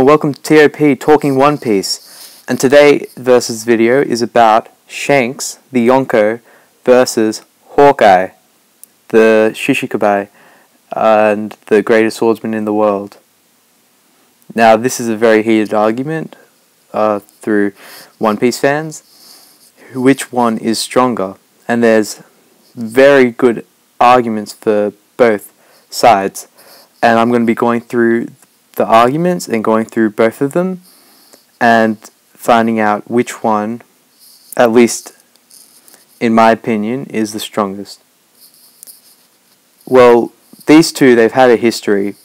welcome to TOP Talking One Piece, and today versus video is about Shanks, the Yonko, versus Hawkeye, the Shishikabai, and the greatest swordsman in the world. Now this is a very heated argument through One Piece fans, which one is stronger, and there's very good arguments for both sides, and I'm going to be going through the arguments and going through both of them and finding out which one, at least in my opinion, is the strongest. Well, these two, they've had a history.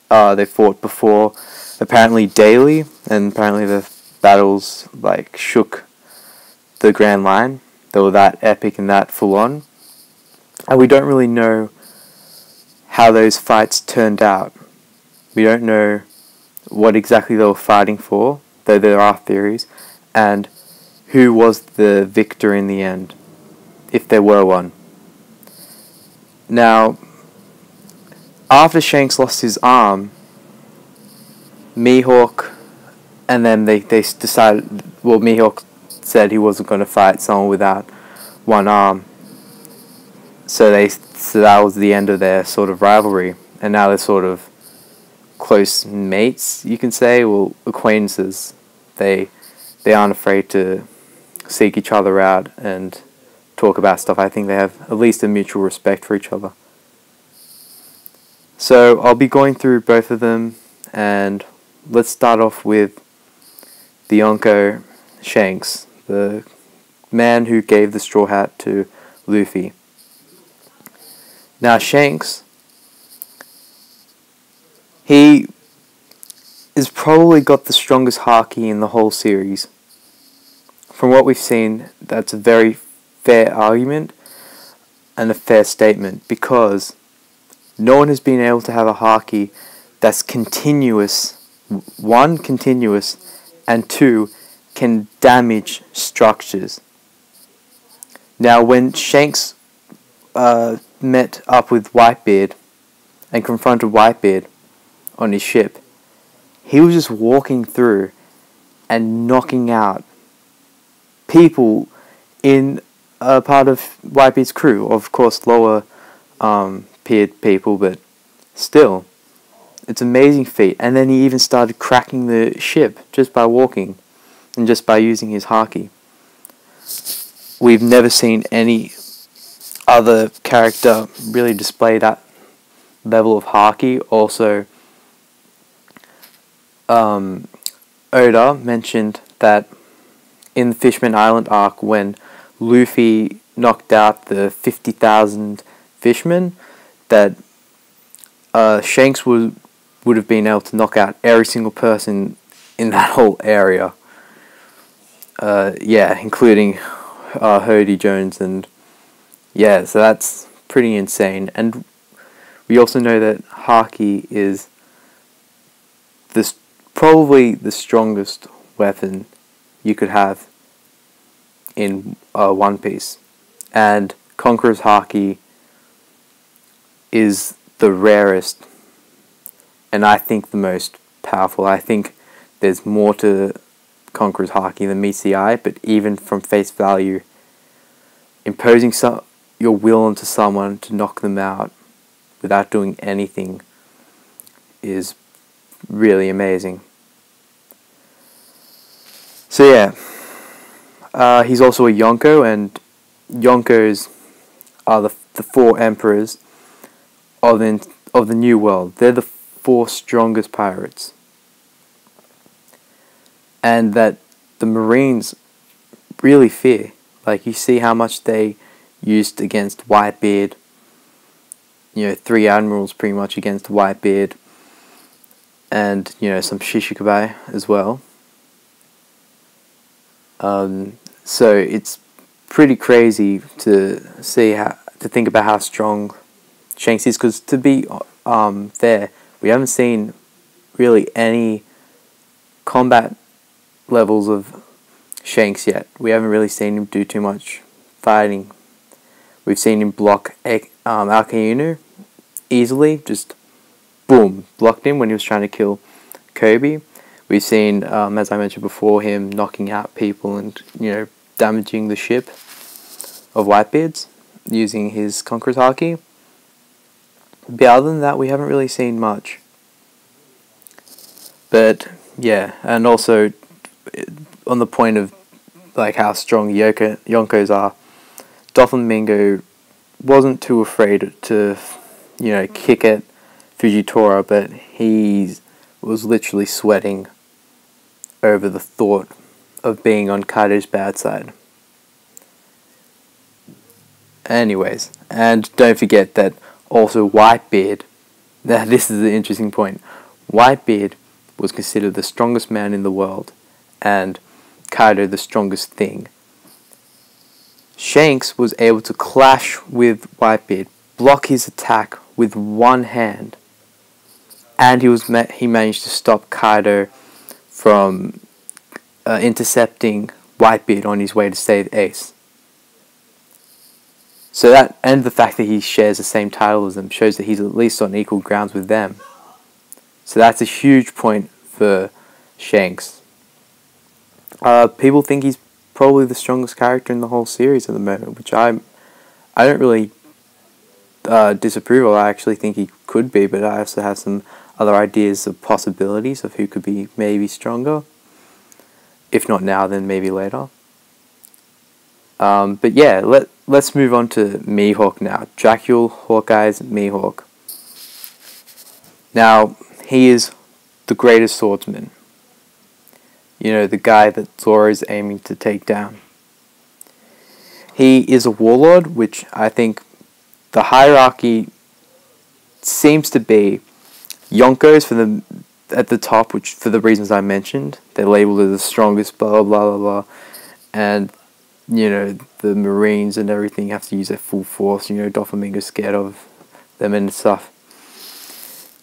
They fought before, apparently daily, and apparently the battles like shook the Grand Line. They were that epic and that full on, and we don't really know how those fights turned out. We don't know what exactly they were fighting for, though there are theories, and who was the victor in the end, if there were one. Now, after Shanks lost his arm, Mihawk, and then they decided, well, Mihawk said he wasn't going to fight someone without one arm, so that was the end of their sort of rivalry, and now they're sort of close mates, you can say, well, acquaintances. They aren't afraid to seek each other out and talk about stuff. I think they have at least a mutual respect for each other. So I'll be going through both of them, and let's start off with the Yonko Shanks, the man who gave the straw hat to Luffy. Now Shanks, he has probably got the strongest haki in the whole series. From what we've seen, that's a very fair argument and a fair statement, because no one has been able to have a haki that's continuous, one, continuous, and two, can damage structures. Now when Shanks met up with Whitebeard and confronted Whitebeard on his ship, he was just walking through and knocking out people in a part of Whitebeard's crew. Of course, lower peered people, but still, it's an amazing feat. And then he even started cracking the ship just by walking and just by using his haki. We've never seen any other character really display that level of haki. Also, Oda mentioned that in the Fishman Island arc, when Luffy knocked out the 50,000 fishmen, that Shanks would have been able to knock out every single person in that whole area. Yeah, including Hody Jones, and yeah, so that's pretty insane. And we also know that haki is probably the strongest weapon you could have in One Piece, and Conqueror's haki is the rarest, and I think the most powerful. I think there's more to Conqueror's haki than meets the eye, but even from face value, imposing your will onto someone to knock them out without doing anything is really amazing. So yeah, he's also a Yonko, and Yonkos are the four emperors of the New World. They're the four strongest pirates, and that the Marines really fear. Like, you see how much they used against Whitebeard. You know, 3 admirals pretty much against Whitebeard, and you know, some Shishikabai as well. So it's pretty crazy to think about how strong Shanks is, because to be fair, we haven't seen really any combat levels of Shanks yet. We haven't really seen him do too much fighting. We've seen him block Alkainu easily, just boom, blocked him when he was trying to kill Kobe. We've seen, as I mentioned before, him knocking out people and, damaging the ship of Whitebeard's using his Conqueror's Haki. But other than that, we haven't really seen much. But yeah, and also on the point of like how strong Yonkos are, Doflamingo wasn't too afraid to, kick at Fujitora, but he was literally sweating over the thought of being on Kaido's bad side. Anyways, and don't forget that also Whitebeard, now this is the interesting point, Whitebeard was considered the strongest man in the world, and Kaido the strongest thing. Shanks was able to clash with Whitebeard, block his attack with one hand, and he managed to stop Kaido from intercepting Whitebeard on his way to save Ace. So that, and the fact that he shares the same title as them, shows that he's at least on equal grounds with them. So that's a huge point for Shanks. People think he's probably the strongest character in the whole series at the moment, which I don't really disapprove of. I actually think he could be, but I also have some other ideas of possibilities of who could be maybe stronger. If not now, then maybe later. But yeah, let's move on to Mihawk now. Dracula, Hawkeye's Mihawk. Now, he is the greatest swordsman. The guy that Zoro is aiming to take down. He is a warlord, which I think the hierarchy seems to be Yonkos at the top, which for the reasons I mentioned, they're labeled as the strongest, blah, blah, blah, blah. And, the Marines and everything have to use their full force. Doflamingo's scared of them and stuff.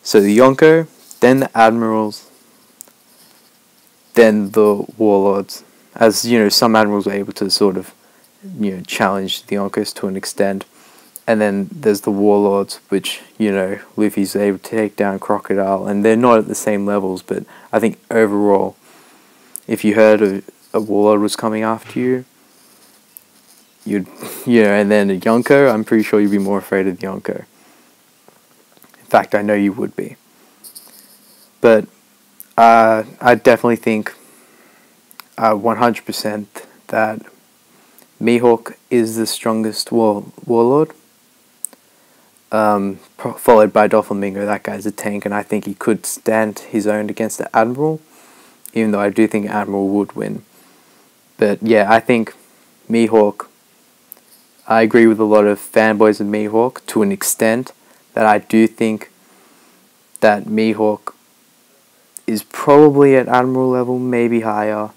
So the Yonko, then the Admirals, then the Warlords. As, some Admirals were able to sort of, challenge the Yonkos to an extent. And then there's the Warlords, which, Luffy's able to take down Crocodile. And they're not at the same levels, but I think overall, if you heard a Warlord was coming after you, and then a Yonko, I'm pretty sure you'd be more afraid of the Yonko. In fact, I know you would be. But I definitely think 100% that Mihawk is the strongest warlord. Followed by Doflamingo. That guy's a tank, and I think he could stand his own against the Admiral, even though I do think Admiral would win. But yeah, I think Mihawk, I agree with a lot of fanboys of Mihawk to an extent that I do think that Mihawk is probably at Admiral level, maybe higher,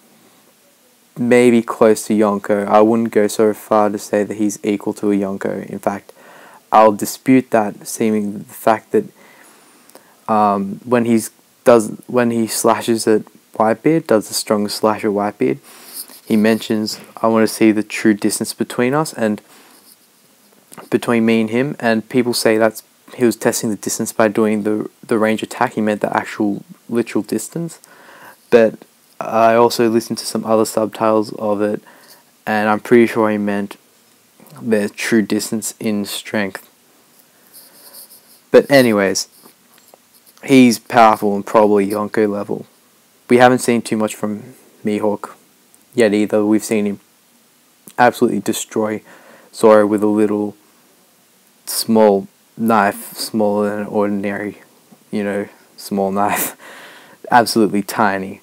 maybe close to Yonko. I wouldn't go so far to say that he's equal to a Yonko. In fact, I'll dispute that, seeming the fact that when he slashes at Whitebeard, does the strongest slash at Whitebeard, he mentions, I want to see the true distance between us, and between me and him, and people say that's he was testing the distance by doing the range attack. He meant the actual literal distance. But I also listened to some other subtitles of it, and I'm pretty sure he meant the true distance in strength. But anyways, he's powerful and probably Yonko level. We haven't seen too much from Mihawk yet either. We've seen him absolutely destroy Zoro with a little small knife, smaller than an ordinary, small knife. Absolutely tiny.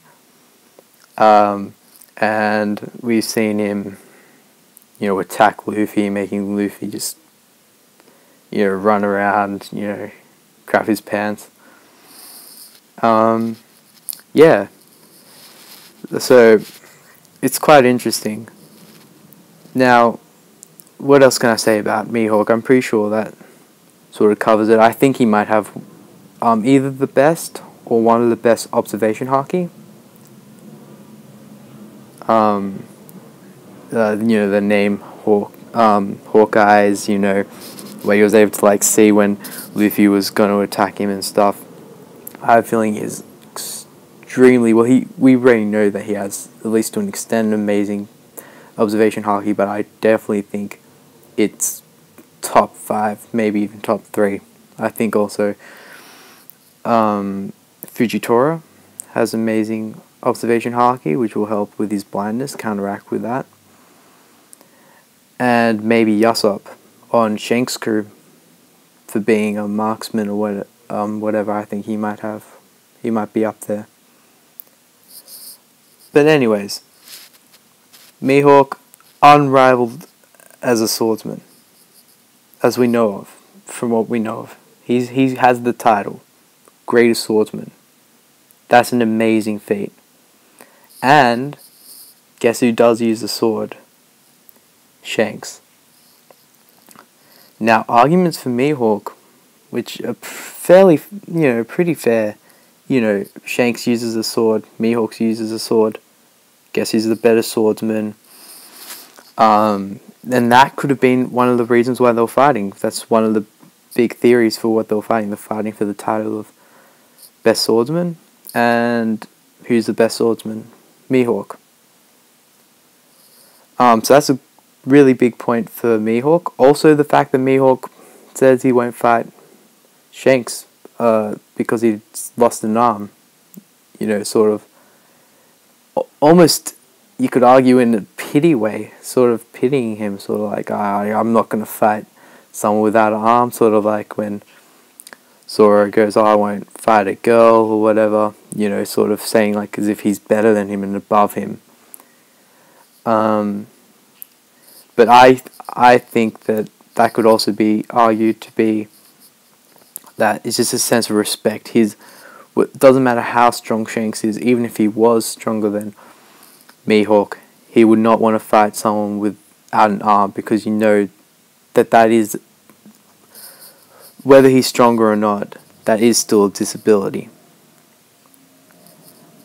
And we've seen him, attack Luffy, making Luffy just, run around, crap his pants. Yeah. So, it's quite interesting. Now, what else can I say about Mihawk? I'm pretty sure that sort of covers it. I think he might have either the best or one of the best observation haki. The name Hawkeye's, where he was able to see when Luffy was going to attack him and stuff. I have a feeling is extremely well. We already know that he has, at least to an extent, amazing observation haki, but I definitely think it's top 5, maybe even top 3. I think also Fujitora has amazing observation haki, which will help with his blindness, counteract with that. And maybe Yasop on Shanks' crew for being a marksman or whatever. I think he might be up there. But anyways, Mihawk, unrivaled as a swordsman, as we know of, from what we know of. He has the title, greatest swordsman. That's an amazing feat. And guess who does use the sword? Shanks. Now, arguments for Mihawk, which are fairly, pretty fair. Shanks uses a sword, Mihawk uses a sword. Guess who's the better swordsman? And that could have been one of the reasons why they were fighting. That's one of the big theories for what they were fighting. They're fighting for the title of best swordsman. And who's the best swordsman? Mihawk. So that's a really big point for Mihawk. Also, the fact that Mihawk says he won't fight Shanks because he lost an arm. Sort of. Almost, you could argue in a pity way, sort of pitying him, sort of like, I'm not going to fight someone without an arm, sort of like when Zoro goes, I won't fight a girl or whatever, sort of saying like as if he's better than him and above him. But I think that could also be argued to be that it's just a sense of respect. It doesn't matter how strong Shanks is, even if he was stronger than Mihawk, he would not want to fight someone without an arm, because that is, whether he's stronger or not, that is still a disability.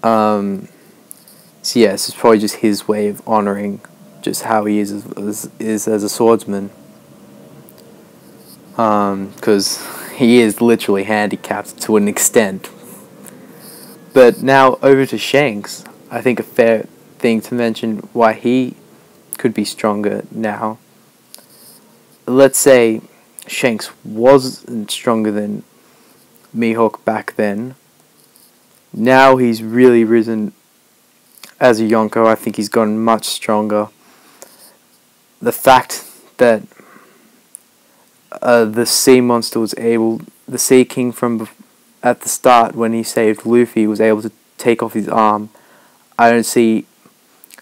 So yes, it's probably just his way of honouring just how he is as a swordsman, because he is literally handicapped to an extent. But now over to Shanks. I think a fair thing to mention why he could be stronger now. Let's say Shanks wasn't stronger than Mihawk back then. Now he's really risen as a Yonko. I think he's gotten much stronger. The fact that the sea monster was able, the Sea King from at the start when he saved Luffy was able to take off his arm. I don't see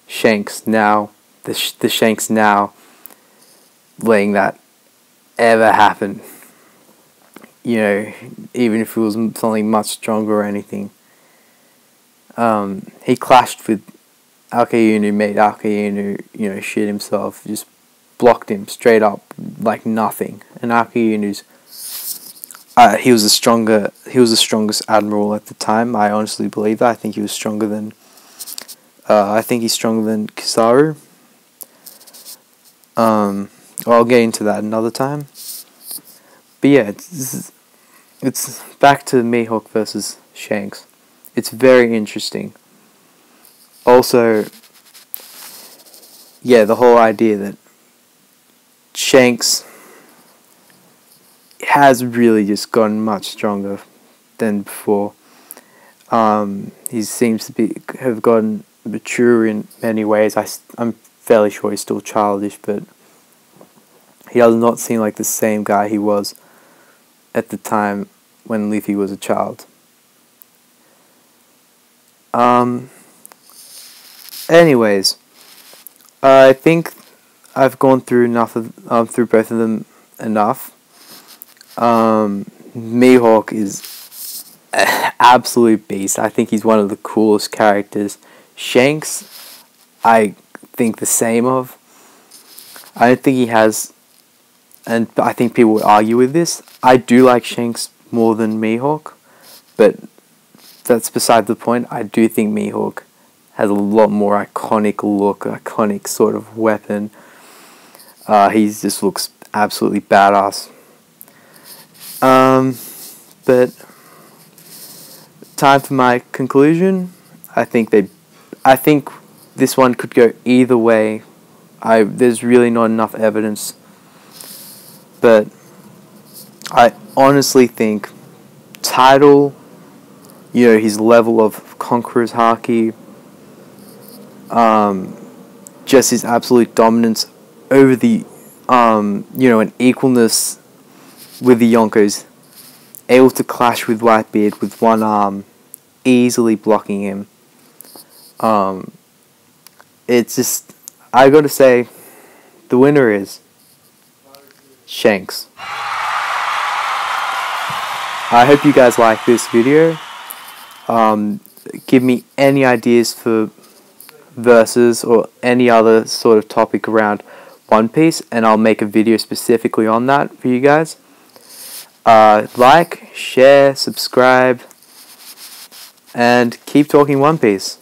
Shanks now, the Shanks now, letting that ever happen. Even if it was something much stronger or anything. He clashed with Akainu, made Akainu, shit himself, just blocked him straight up like nothing. And Akainu's, he was the strongest admiral at the time. I honestly believe that. I think he was stronger than. I think he's stronger than Kizaru. I'll get into that another time. But yeah, it's back to Mihawk versus Shanks. It's very interesting. Also, yeah, the whole idea that Shanks has really just gotten much stronger than before. He seems to have gotten mature in many ways. I'm fairly sure he's still childish, but he does not seem like the same guy he was at the time when Luffy was a child. Anyways, I think I've gone through through both of them enough. Mihawk is an absolute beast. I think he's one of the coolest characters. Shanks, I think the same of. I don't think he has, and I think people would argue with this. I do like Shanks more than Mihawk, but that's beside the point. I do think Mihawk has a lot more iconic look, iconic sort of weapon. He just looks absolutely badass. But time for my conclusion. I think this one could go either way. There's really not enough evidence, but I honestly think title, his level of Conqueror's Haki, just his absolute dominance over the, and equalness with the Yonkos, able to clash with Whitebeard with one arm, easily blocking him. It's just, I gotta say, the winner is Shanks. I hope you guys like this video. Give me any ideas for verses or any other sort of topic around One Piece, and I'll make a video specifically on that for you guys. Like, share, subscribe, and keep talking One Piece.